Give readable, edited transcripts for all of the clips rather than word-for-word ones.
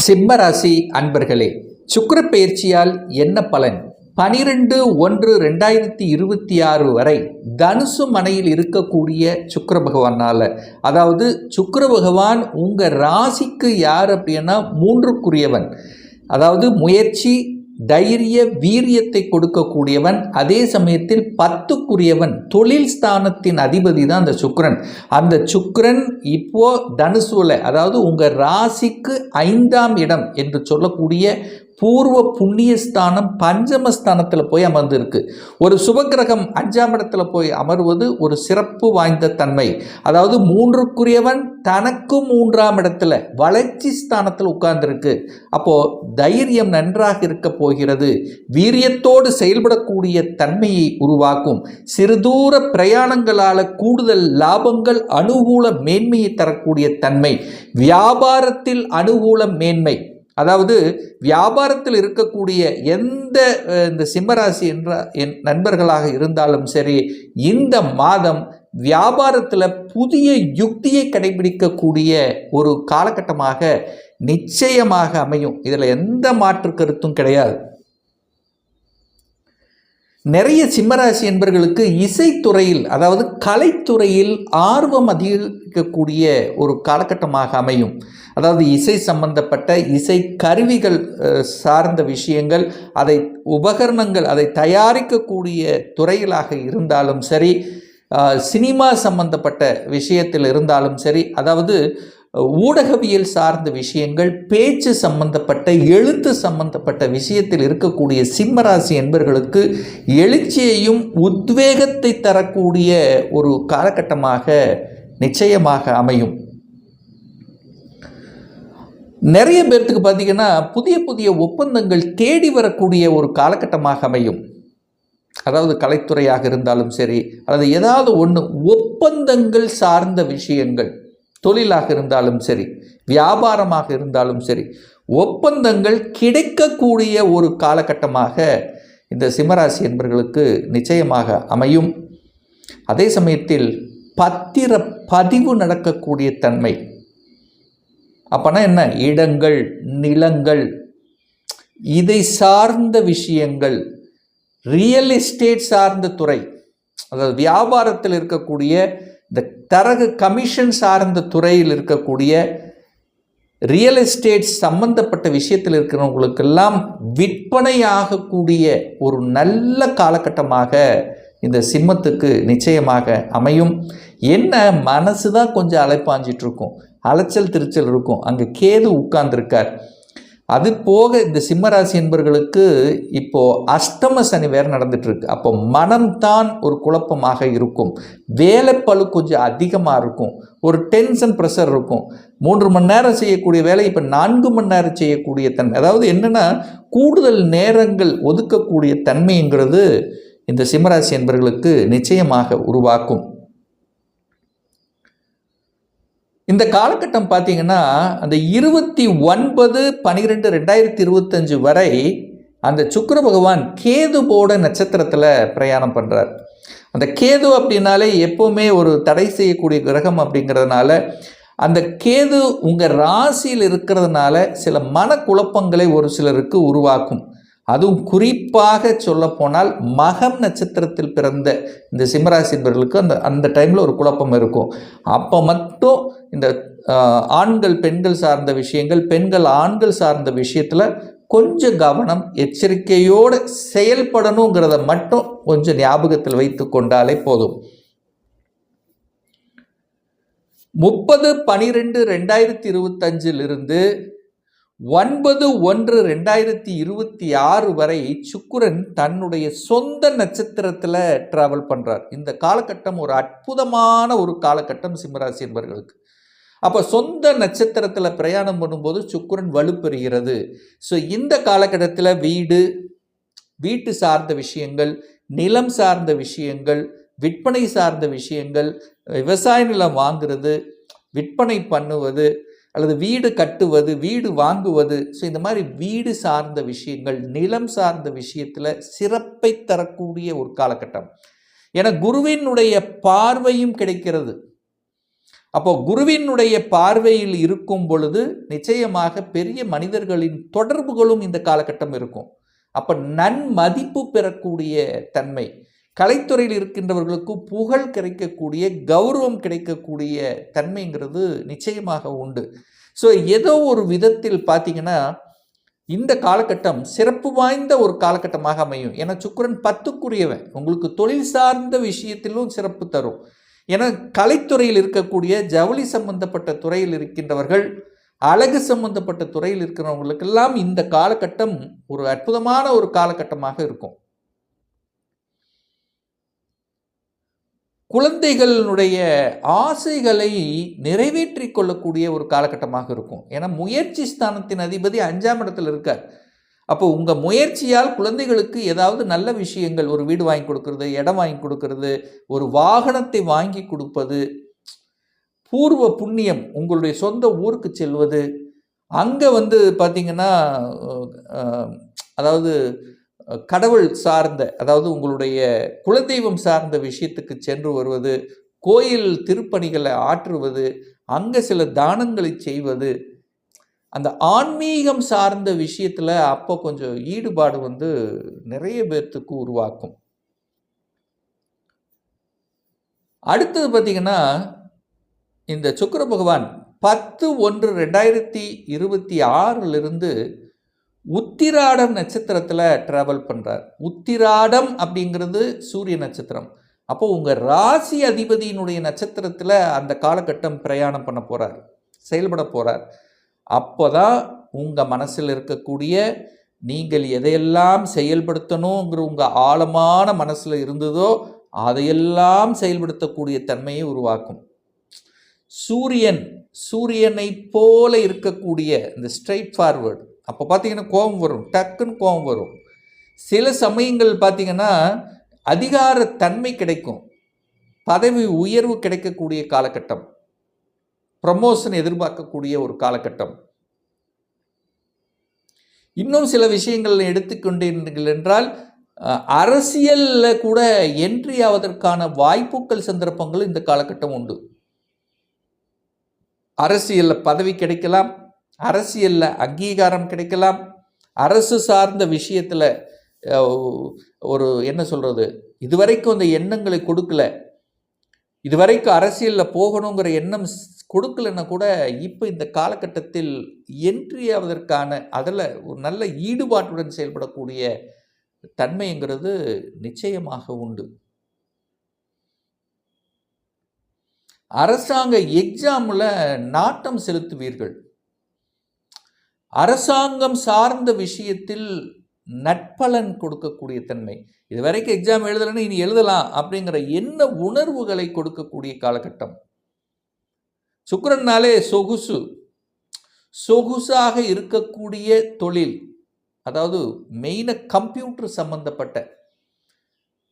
சிம்மராசி அன்பர்களே, சுக்கிர பெயர்ச்சியால் என்ன பலன்? 12/1/2026 வரை தனுசு மனையில் இருக்கக்கூடிய சுக்கிர பகவானால், அதாவது சுக்கிர பகவான் உங்கள் ராசிக்கு யார் அப்படின்னா 3க்குரியவன். அதாவது முயற்சி, தைரிய, வீரியத்தை கொடுக்கக்கூடியவன். அதே சமயத்தில் 10க்குரியவன், தொழில் ஸ்தானத்தின் அதிபதி தான் அந்த சுக்கிரன். அந்த சுக்கிரன் இப்போ தனுசுல, அதாவது உங்கள் ராசிக்கு 5ஆம் இடம் என்று சொல்லக்கூடிய பூர்வ புண்ணியஸ்தானம் பஞ்சமஸ்தானத்தில் போய் அமர்ந்திருக்கு. ஒரு சுபகிரகம் 5ஆம் இடத்துல போய் அமர்வது ஒரு சிறப்பு வாய்ந்த தன்மை. அதாவது 3க்குரியவன் தனக்கு 3ஆம் இடத்துல வளர்ச்சி ஸ்தானத்தில் உட்கார்ந்துருக்கு. அப்போது தைரியம் நன்றாக இருக்க போகிறது. வீரியத்தோடு செயல்படக்கூடிய தன்மையை உருவாக்கும். சிறுதூர பிரயாணங்களால் கூடுதல் லாபங்கள், அனுகூல மேன்மையை தரக்கூடிய தன்மை. வியாபாரத்தில் அனுகூல மேன்மை, அதாவது வியாபாரத்தில் இருக்கக்கூடிய இந்த சிம்மராசி என்ற என் நண்பர்களாக இருந்தாலும் சரி, இந்த மாதம் வியாபாரத்தில் புதிய யுக்தியை கடைபிடிக்கக்கூடிய ஒரு காலகட்டமாக நிச்சயமாக அமையும். இதில் எந்த மாற்று கருத்தும் கிடையாது. நிறைய சிம்மராசி என்பவர்களுக்கு இசைத்துறையில், அதாவது கலைத்துறையில் ஆர்வம் அதிகரிக்கக்கூடிய ஒரு காலகட்டமாக அமையும். அதாவது இசை சம்பந்தப்பட்ட இசை கருவிகள் சார்ந்த விஷயங்கள், அதை உபகரணங்கள், அதை தயாரிக்கக்கூடிய துறைகளாக இருந்தாலும் சரி, சினிமா சம்பந்தப்பட்ட விஷயத்தில் இருந்தாலும் சரி, அதாவது ஊடகவியல் சார்ந்த விஷயங்கள், பேச்சு சம்பந்தப்பட்ட, எழுத்து சம்பந்தப்பட்ட விஷயத்தில் இருக்கக்கூடிய சிம்மராசி என்பவர்களுக்கு எழுச்சியையும் உத்வேகத்தை தரக்கூடிய ஒரு காலகட்டமாக நிச்சயமாக அமையும். நிறைய பேர்த்துக்கு பார்த்திங்கன்னா புதிய புதிய ஒப்பந்தங்கள் தேடி வரக்கூடிய ஒரு காலகட்டமாக அமையும். அதாவது கலைத்துறையாக இருந்தாலும் சரி, அல்லது ஏதாவது ஒன்று ஒப்பந்தங்கள் சார்ந்த விஷயங்கள், தொழிலாக இருந்தாலும் சரி, வியாபாரமாக இருந்தாலும் சரி, ஒப்பந்தங்கள் கிடைக்கக்கூடிய ஒரு காலகட்டமாக இந்த சிம்மராசி என்பவர்களுக்கு நிச்சயமாக அமையும். அதே சமயத்தில் பத்திர பதிவு நடக்கக்கூடிய தன்மை. அப்போனா என்ன? இடங்கள், நிலங்கள், இதை சார்ந்த விஷயங்கள், ரியல் எஸ்டேட் சார்ந்த துறை, அதாவது வியாபாரத்தில் இருக்கக்கூடிய இந்த தரகு கமிஷன் சார்ந்த துறையில் இருக்கக்கூடிய ரியல் எஸ்டேட் சம்பந்தப்பட்ட விஷயத்தில் இருக்கிறவங்களுக்கெல்லாம் விற்பனையாகக்கூடிய ஒரு நல்ல காலகட்டமாக இந்த சிம்மத்துக்கு நிச்சயமாக அமையும். என்ன, மனசு தான் கொஞ்சம் அலைப்பாஞ்சிட்டு இருக்கும், அலைச்சல் திருச்சல் இருக்கும். அங்கே கேது உட்கார்ந்துருக்கார். அது போக இந்த சிம்மராசி என்பவர்களுக்கு இப்போது அஷ்டம சனி வேறு நடந்துட்டுருக்கு. அப்போ மனம்தான் ஒரு குழப்பமாக இருக்கும். வேலைப்பளு கொஞ்சம் அதிகமாக இருக்கும். ஒரு டென்ஷன் ப்ரெஷர் இருக்கும். 3 மணி நேரம் செய்யக்கூடிய வேலை இப்போ 4 மணி நேரம் செய்யக்கூடிய தன்மை. அதாவது என்னென்னா, கூடுதல் நேரங்கள் ஒதுக்கக்கூடிய தன்மைங்கிறது இந்த சிம்மராசி என்பவர்களுக்கு நிச்சயமாக உருவாக்கும். இந்த காலகட்டம் பார்த்திங்கன்னா அந்த 29/12/2025 வரை அந்த சுக்கிர பகவான் கேது போட நட்சத்திரத்தில் பிரயாணம் பண்ணுறார். அந்த கேது அப்படின்னாலே எப்போவுமே ஒரு தடை செய்யக்கூடிய கிரகம் அப்படிங்கிறதுனால, அந்த கேது உங்கள் ராசியில் இருக்கிறதுனால சில மனக்குழப்பங்களை ஒரு சிலருக்கு உருவாக்கும். அதுவும் குறிப்பாக சொல்லப்போனால் மகம் நட்சத்திரத்தில் பிறந்த இந்த சிம்மராசி என்பவர்களுக்கு அந்த டைமில் ஒரு குழப்பம் இருக்கும். அப்போ மட்டும் இந்த ஆண்கள் பெண்கள் சார்ந்த விஷயங்கள், பெண்கள் ஆண்கள் சார்ந்த விஷயத்தில் கொஞ்சம் கவனம், எச்சரிக்கையோடு செயல்படணுங்கிறத மட்டும் கொஞ்சம் ஞாபகத்தில் வைத்து கொண்டாலே போதும். 30/12/2025 9/1/2026 வரை சுக்கிரன் தன்னுடைய சொந்த நட்சத்திரத்தில் டிராவல் பண்ணுறார். இந்த காலகட்டம் ஒரு அற்புதமான ஒரு காலகட்டம் சிம்மராசி என்பவர்களுக்கு. அப்போ சொந்த நட்சத்திரத்தில் பிரயாணம் பண்ணும்போது சுக்கிரன் வலுப்பெறுகிறது. ஸோ இந்த காலகட்டத்தில் வீட்டு சார்ந்த விஷயங்கள், நிலம் சார்ந்த விஷயங்கள், விற்பனை சார்ந்த விஷயங்கள், விவசாய நிலம் வாங்குறது, விற்பனை பண்ணுவது, அல்லது வீடு கட்டுவது, வீடு வாங்குவது, ஸோ இந்த மாதிரி வீடு சார்ந்த விஷயங்கள், நிலம் சார்ந்த விஷயத்தில் சிறப்பை தரக்கூடிய ஒரு காலகட்டம். என குருவினுடைய பார்வையும் கிடைக்கிறது. அப்போ குருவினுடைய பார்வையில் இருக்கும் பொழுது நிச்சயமாக பெரிய மனிதர்களின் தொடர்புகளும் இந்த காலகட்டம் இருக்கும். அப்போ நன்மதிப்பு பெறக்கூடிய தன்மை, கலைத்துறையில் இருக்கின்றவர்களுக்கு புகழ் கிடைக்கக்கூடிய, கௌரவம் கிடைக்கக்கூடிய தன்மைங்கிறது நிச்சயமாக உண்டு. ஸோ ஏதோ ஒரு விதத்தில் பார்த்தீங்கன்னா இந்த காலகட்டம் சிறப்பு வாய்ந்த ஒரு காலகட்டமாக அமையும். ஏன்னா சுக்கிரன் 10க்குரியவன், உங்களுக்கு தொழில் சார்ந்த விஷயத்திலும் சிறப்பு தரும். ஏன்னா கலைத்துறையில் இருக்கக்கூடிய, ஜவுளி சம்பந்தப்பட்ட துறையில் இருக்கின்றவர்கள், அழகு சம்பந்தப்பட்ட துறையில் இருக்கிறவங்களுக்கெல்லாம் இந்த காலகட்டம் ஒரு அற்புதமான ஒரு காலகட்டமாக இருக்கும். குழந்தைகளுடைய ஆசைகளை நிறைவேற்றி கொள்ளக்கூடிய ஒரு காலகட்டமாக இருக்கும். ஏன்னா முயற்சி ஸ்தானத்தின் அதிபதி 5ஆம் இடத்துல இருக்கார். அப்போ உங்கள் முயற்சியால் குழந்தைகளுக்கு ஏதாவது நல்ல விஷயங்கள், ஒரு வீடு வாங்கி கொடுக்கறது, இடம் வாங்கி கொடுக்கறது, ஒரு வாகனத்தை வாங்கி கொடுப்பது, பூர்வ புண்ணியம் உங்களுடைய சொந்த ஊருக்கு செல்வது, அங்கே பார்த்தீங்கன்னா அதாவது கடவுள் சார்ந்த, அதாவது உங்களுடைய குலதெய்வம் சார்ந்த விஷயத்துக்கு சென்று வருவது, கோயில் திருப்பணிகளை ஆற்றுவது, அங்கே சில தானங்களை செய்வது, அந்த ஆன்மீகம் சார்ந்த விஷயத்தில் அப்போ கொஞ்சம் ஈடுபாடு நிறைய பேர்த்துக்கு உருவாக்கும். அடுத்தது பார்த்திங்கன்னா இந்த சுக்கிர பகவான் 10/1/2026 உத்திராடம் நட்சத்திரத்தில் ட்ராவல் பண்ணுறார். உத்திராடம் அப்படிங்கிறது சூரிய நட்சத்திரம். அப்போ உங்கள் ராசி அதிபதியினுடைய நட்சத்திரத்தில் அந்த காலகட்டம் பிரயாணம் பண்ண போகிறார், செயல்பட போகிறார். அப்போ தான் உங்கள் மனசில் இருக்கக்கூடிய, நீங்கள் எதையெல்லாம் செயல்படுத்தணுங்கிற உங்கள் ஆழமான மனசில் இருந்ததோ அதையெல்லாம் செயல்படுத்தக்கூடிய தன்மையை உருவாக்கும். சூரியனை போல இருக்கக்கூடிய இந்த ஸ்ட்ரைட் ஃபார்வர்டு, அப்போ பார்த்தீங்கன்னா கோபம் வரும், டக்குன்னு கோபம் வரும். சில சமயங்கள் பார்த்தீங்கன்னா அதிகார தன்மை கிடைக்கும், பதவி உயர்வு கிடைக்கக்கூடிய காலகட்டம், ப்ரமோஷன் எதிர்பார்க்கக்கூடிய ஒரு காலகட்டம். இன்னும் சில விஷயங்கள் எடுத்துக்கொண்டீர்கள் என்றால் அரசியலில் கூட என்ட்ரி ஆவதற்கான வாய்ப்புகள், சந்தர்ப்பங்கள் இந்த காலகட்டம் உண்டு. அரசியலில் பதவி கிடைக்கலாம், அரசியலில் அங்கீகாரம் கிடைக்கலாம், அரசு சார்ந்த விஷயத்தில் ஒரு என்ன சொல்கிறது, இதுவரைக்கும் அந்த எண்ணங்களை கொடுக்கல, இதுவரைக்கும் அரசியலில் போகணுங்கிற எண்ணம் கொடுக்கலன்னா கூட இப்போ இந்த காலகட்டத்தில் என்ட்ரி ஆவதற்கான, அதில் ஒரு நல்ல ஈடுபாட்டுடன் செயல்படக்கூடிய தன்மைங்கிறது நிச்சயமாக உண்டு. அரசாங்க எக்ஸாமில் நாட்டம் செலுத்துவீர்கள். அரசாங்கம் சார்ந்த விஷயத்தில் நட்பலன் கொடுக்கக்கூடிய தன்மை. இது வரைக்கும் எக்ஸாம் எழுதலைன்னு இனி எழுதலாம் அப்படிங்கிற எண்ண உணர்வுகளை கொடுக்கக்கூடிய காலகட்டம். சுக்கிரன்னாலே சொகுசாக இருக்கக்கூடிய தொழில், அதாவது மெயினாக கம்ப்யூட்டர் சம்பந்தப்பட்ட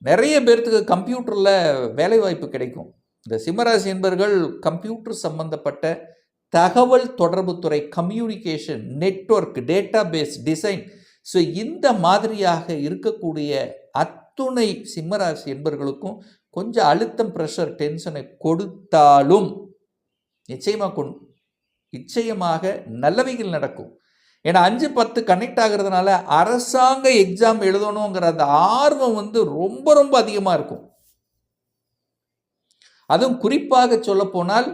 நிறைய பேர்த்துக்கு கம்ப்யூட்டரில் வேலைவாய்ப்பு கிடைக்கும். இந்த சிம்மராசி என்பவர்கள் கம்ப்யூட்டர் சம்பந்தப்பட்ட தகவல் தொடர்பு துறை, communication, network, database, design, so இந்த மாதிரியாக இருக்கக்கூடிய அத்துணை சிம்மராசி என்பவர்களுக்கும் கொஞ்சம் அழுத்தம், ப்ரெஷர், டென்ஷனை கொடுத்தாலும் நிச்சயமாக நல்லவைகள் நடக்கும். ஏன்னா 5-10 கனெக்ட் ஆகிறதுனால அரசாங்க எக்ஸாம் எழுதணுங்கிற அந்த ஆர்வம் ரொம்ப ரொம்ப அதிகமாக இருக்கும். அதுவும் குறிப்பாக சொல்ல போனால்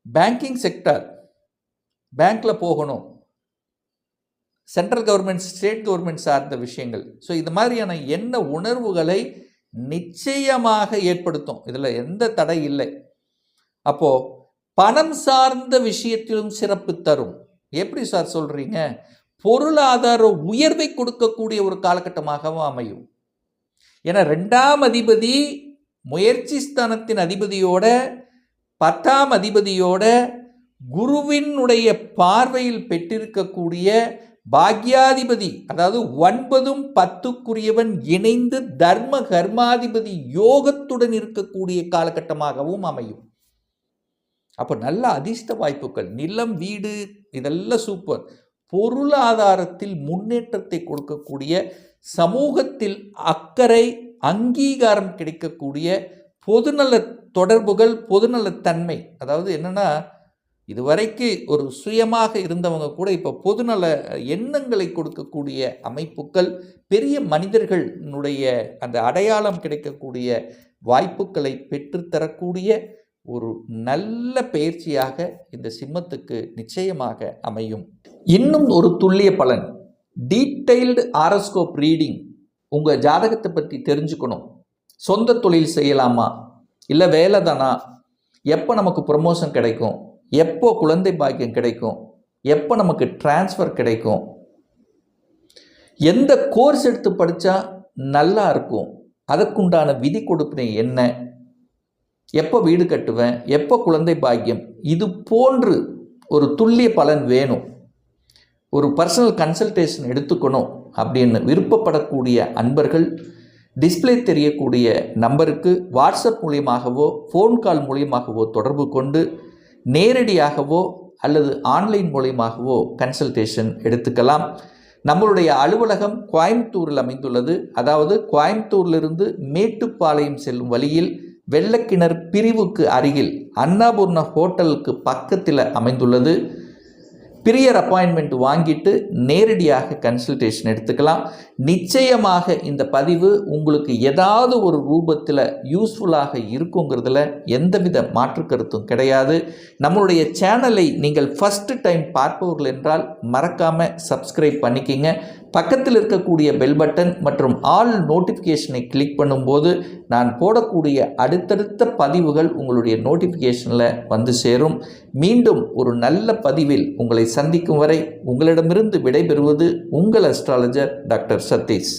பேங்கிங் செக்டர், பேங்க்கில் போகணும், சென்ட்ரல் கவர்மெண்ட், ஸ்டேட் கவர்மெண்ட் சார்ந்த விஷயங்கள், ஸோ இது மாதிரியான எண்ண உணர்வுகளை நிச்சயமாக ஏற்படுத்தும். இதில் எந்த தடை இல்லை. அப்போது பணம் சார்ந்த விஷயத்திலும் சிறப்பு தரும். எப்படி சார் சொல்கிறீங்க? பொருளாதார உயர்வை கொடுக்கக்கூடிய ஒரு காலகட்டமாகவும் அமையும். ஏன்னா 2ஆம் அதிபதி முயற்சி ஸ்தானத்தின் அதிபதியோட 10ஆம் அதிபதியோட குருவினுடைய பார்வையில் பெற்றிருக்கக்கூடிய பாக்யாதிபதி, அதாவது 9ம் 10க்குரியவன் இணைந்து தர்ம கர்மாதிபதி யோகத்துடன் இருக்கக்கூடிய காலகட்டமாகவும் அமையும். அப்போ நல்ல அதிர்ஷ்ட வாய்ப்புகள், நிலம், வீடு, இதெல்லாம் சூப்பர். பொருளாதாரத்தில் முன்னேற்றத்தை கொடுக்கக்கூடிய, சமூகத்தில் அக்கறை, அங்கீகாரம் கிடைக்கக்கூடிய, பொதுநல தொடர்புகள், பொதுநலத்தன்மை, அதாவது என்னென்னா இதுவரைக்கு ஒரு சுயமாக இருந்தவங்க கூட இப்போ பொதுநல எண்ணங்களை கொடுக்கக்கூடிய அமைப்புகள், பெரிய மனிதர்களுடைய அந்த அடையாளம் கிடைக்கக்கூடிய வாய்ப்புகளை பெற்றுத்தரக்கூடிய ஒரு நல்ல பயிற்சியாக இந்த சிம்மத்துக்கு நிச்சயமாக அமையும். இன்னும் ஒரு துல்லிய பலன், டீட்டெயில்டு ஹாரோஸ்கோப் ரீடிங். உங்கள் ஜாதகத்தை பற்றி தெரிஞ்சுக்கணும். சொந்த தொழில் செய்யலாமா, இல்லை வேலை தானா, எப்போ நமக்கு ப்ரமோஷன் கிடைக்கும், எப்போ குழந்தை பாக்கியம் கிடைக்கும், எப்போ நமக்கு டிரான்ஸ்ஃபர் கிடைக்கும், எந்த கோர்ஸ் எடுத்து படித்தா நல்லா இருக்கும், அதற்குண்டான விதி கொடுப்பினை என்ன, எப்போ வீடு கட்டுவேன், எப்போ குழந்தை பாக்கியம், இது போன்று ஒரு துல்லிய பலன் வேணும், ஒரு பர்சனல் கன்சல்டேஷன் எடுத்துக்கணும் அப்படின்னு விருப்பப்படக்கூடிய அன்பர்கள் டிஸ்பிளே தெரியக்கூடிய நம்பருக்கு வாட்ஸ்அப் மூலியமாகவோ ஃபோன் கால் மூலியமாகவோ தொடர்பு கொண்டு நேரடியாகவோ அல்லது ஆன்லைன் மூலியமாகவோ கன்சல்டேஷன் எடுத்துக்கலாம். நம்மளுடைய அலுவலகம் கோயம்புத்தூரில் அமைந்துள்ளது. அதாவது கோயம்புத்தூரிலிருந்து மேட்டுப்பாளையம் செல்லும் வழியில் வெள்ளக்கிணர் பிரிவுக்கு அருகில் அன்னபூர்ணா ஹோட்டலுக்கு பக்கத்தில் அமைந்துள்ளது. பிரியர் அப்பாயின்மெண்ட் வாங்கிட்டு நேரடியாக கன்சல்டேஷன் எடுத்துக்கலாம். நிச்சயமாக இந்த பதிவு உங்களுக்கு ஏதாவது ஒரு ரூபத்தில் யூஸ்ஃபுல்லாக இருக்குங்கிறதுல எந்தவித மாற்று கருத்தும் கிடையாது. நம்மளுடைய சேனலை நீங்கள் ஃபஸ்ட்டு டைம் பார்ப்பவர்கள் என்றால் மறக்காமல் சப்ஸ்கிரைப் பண்ணிக்கிங்க. பக்கத்தில் இருக்கக்கூடிய பெல் பட்டன் மற்றும் ஆல் நோட்டிஃபிகேஷனை கிளிக் பண்ணும்போது நான் போடக்கூடிய அடுத்தடுத்த பதிவுகள் உங்களுடைய நோட்டிஃபிகேஷனில் வந்து சேரும். மீண்டும் ஒரு நல்ல பதிவில் உங்களை சந்திக்கும் வரை உங்களிடமிருந்து விடைபெறுவது உங்கள் அஸ்ட்ராலஜர் டாக்டர் சதீஷ்.